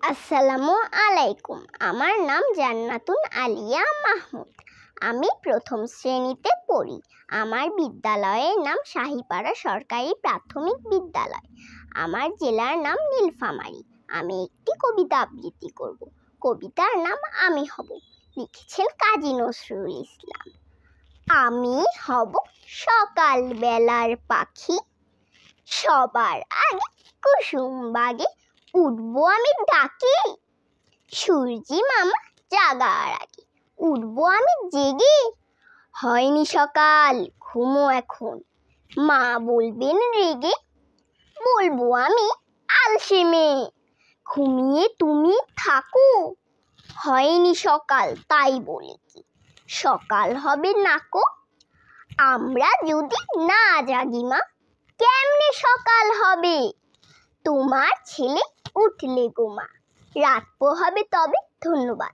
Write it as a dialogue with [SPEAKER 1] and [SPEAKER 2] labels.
[SPEAKER 1] আসসালামু আলাইকুম। আমার নাম জান্নাতুন আলিয়া মাহমুদ। আমি প্রথম শ্রেণীতে পড়ি। আমার বিদ্যালয়ের নাম শাহীপাড়া সরকারি প্রাথমিক বিদ্যালয়। আমার জেলার নাম নীলফামারী। আমি একটি কবিতা আবৃত্তি করব। কবিতার নাম আমি হব। লিখেছেন কাজী নজরুল ইসলাম। আমি হব সকাল বেলার পাখি, সবার আগে কুসুম বাগে উঠবো আমি ডাকি। সূর্যি মামা জাগার আগে উঠবো আমি জেগে। হয়নি সকাল ঘুমো এখন, মা বলবেন রেগে। বলবো আমি আলসে মেয়ে, ঘুমিয়ে তুমি থাকো। হয়নি সকাল তাই বলে কি সকাল হবে নাকো। আমরা যদি না জাগি মা, কেমনে সকাল হবে? তোমার ছেলে উঠলে গো মা, রাত পোহাবে তবে। ধন্যবাদ।